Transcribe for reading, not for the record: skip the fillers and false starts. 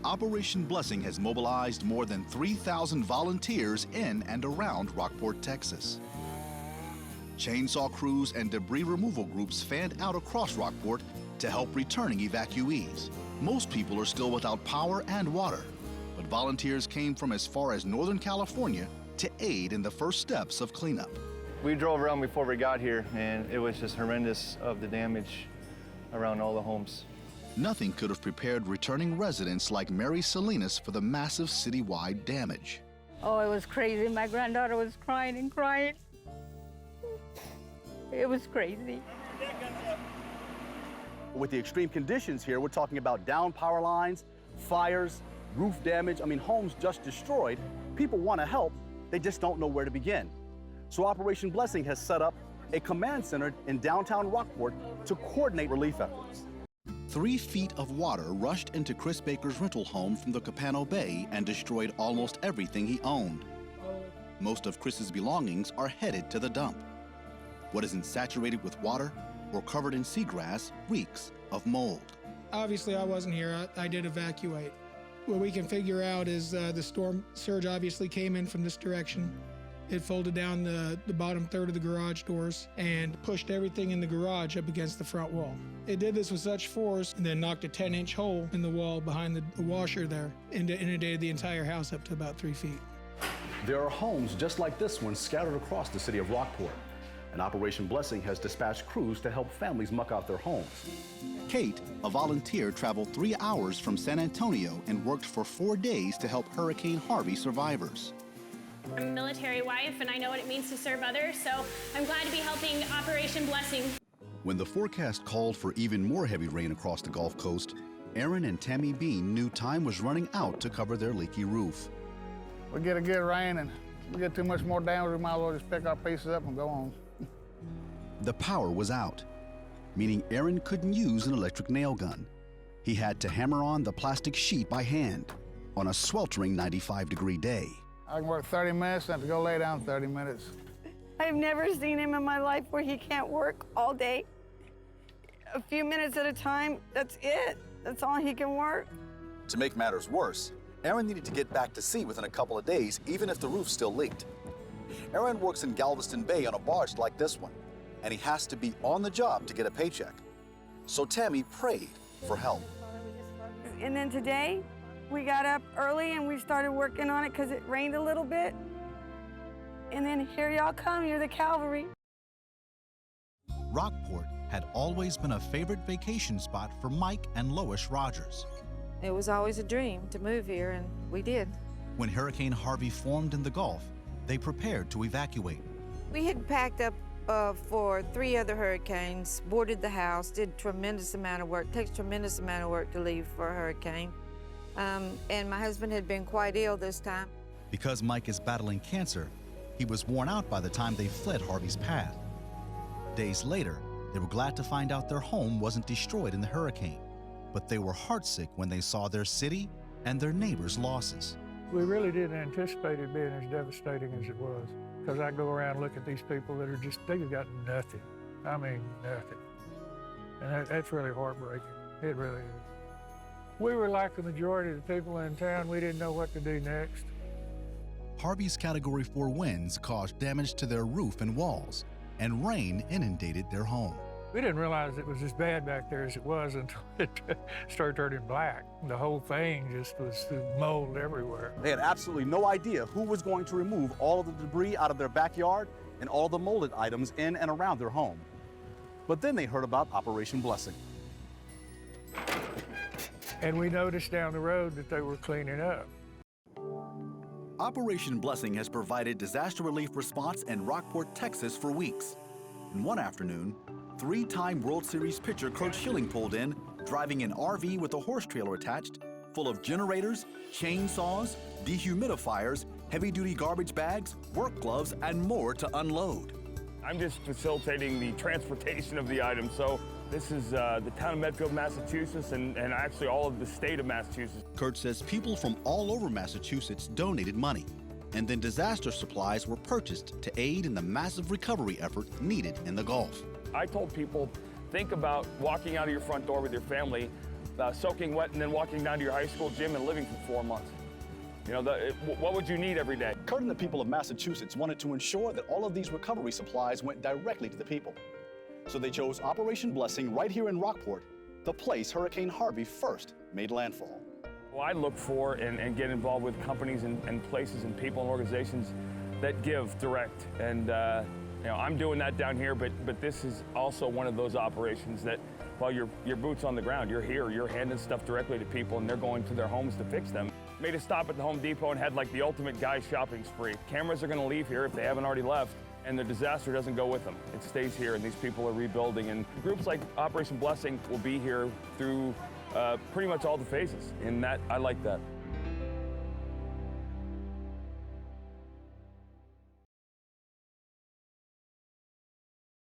Operation Blessing has mobilized more than 3,000 volunteers in and around Rockport, Texas. Chainsaw crews and debris removal groups fanned out across Rockport to help returning evacuees. Most people are still without power and water, but volunteers came from as far as Northern California to aid in the first steps of cleanup. We drove around before we got here, and it was just horrendous of the damage around all the homes. Nothing could have prepared returning residents like Mary Salinas for the massive citywide damage. Oh, it was crazy. My granddaughter was crying and crying. It was crazy. With the extreme conditions here, we're talking about down power lines, fires, roof damage. I mean, homes just destroyed. People want to help, they just don't know where to begin. So Operation Blessing has set up a command center in downtown Rockport to coordinate relief efforts. 3 feet of water rushed into Chris Baker's rental home from the Capano Bay and destroyed almost everything he owned. Most of Chris's belongings are headed to the dump. What isn't saturated with water or covered in seagrass reeks of mold. Obviously, I wasn't here. I did evacuate. What we can figure out is the storm surge obviously came in from this direction. It folded down the bottom third of the garage doors and pushed everything in the garage up against the front wall. It did this with such force and then knocked a 10-inch hole in the wall behind the washer there and inundated the entire house up to about 3 feet. There are homes just like this one scattered across the city of Rockport. And Operation Blessing has dispatched crews to help families muck out their homes. Kate, a volunteer, traveled 3 hours from San Antonio and worked for 4 days to help Hurricane Harvey survivors. I'm a military wife and I know what it means to serve others, so I'm glad to be helping Operation Blessing. When the forecast called for even more heavy rain across the Gulf Coast, Aaron and Tammy Bean knew time was running out to cover their leaky roof. We get a good rain and we get too much more damage, we might as well just pick our pieces up and go on. The power was out, meaning Aaron couldn't use an electric nail gun. He had to hammer on the plastic sheet by hand on a sweltering 95-degree day. I can work 30 minutes and have to go lay down 30 minutes. I've never seen him in my life where he can't work all day. A few minutes at a time, that's it. That's all he can work. To make matters worse, Aaron needed to get back to sea within a couple of days, even if the roof still leaked. Aaron works in Galveston Bay on a barge like this one, and he has to be on the job to get a paycheck. So Tammy prayed for help. And then today, we got up early and we started working on it because it rained a little bit. And then here y'all come, you're the cavalry. Rockport had always been a favorite vacation spot for Mike and Lois Rogers. It was always a dream to move here, and we did. When Hurricane Harvey formed in the Gulf, they prepared to evacuate. We had packed up for 3 other hurricanes, boarded the house, did tremendous amount of work. Takes tremendous amount of work to leave for a hurricane. And my husband had been quite ill this time. Because Mike is battling cancer, he was worn out by the time they fled Harvey's path. Days later, they were glad to find out their home wasn't destroyed in the hurricane, but they were heartsick when they saw their city and their neighbors' losses. We really didn't anticipate it being as devastating as it was, because I go around and look at these people that are just, they've got nothing. I mean, nothing. And that's really heartbreaking. It really is. We were like the majority of the people in town. We didn't know what to do next. Harvey's Category 4 winds caused damage to their roof and walls, and rain inundated their home. We didn't realize it was as bad back there as it was until it started turning black. The whole thing just was mold everywhere. They had absolutely no idea who was going to remove all of the debris out of their backyard and all the molded items in and around their home. But then they heard about Operation Blessing. And we noticed down the road that they were cleaning up. Operation Blessing has provided disaster relief response in Rockport, Texas for weeks. And one afternoon, 3-time World Series pitcher Kurt Schilling pulled in, driving an RV with a horse trailer attached, full of generators, chainsaws, dehumidifiers, heavy-duty garbage bags, work gloves, and more to unload. I'm just facilitating the transportation of the items. So this is the town of Medfield, Massachusetts, and actually all of the state of Massachusetts. Kurt says people from all over Massachusetts donated money, and then disaster supplies were purchased to aid in the massive recovery effort needed in the Gulf. I told people, think about walking out of your front door with your family soaking wet and then walking down to your high school gym and living for 4 months. You know, what would you need every day? Kurt and the people of Massachusetts wanted to ensure that all of these recovery supplies went directly to the people. So they chose Operation Blessing right here in Rockport, the place Hurricane Harvey first made landfall. Well, I look for and get involved with companies and places and people and organizations that give direct. And you know, I'm doing that down here, but this is also one of those operations that while your boots on the ground, you're here, you're handing stuff directly to people and they're going to their homes to fix them. Made a stop at the Home Depot and had like the ultimate guy shopping spree. Cameras are gonna leave here if they haven't already left, and the disaster doesn't go with them. It stays here and these people are rebuilding, and groups like Operation Blessing will be here through pretty much all the phases, and that I like that.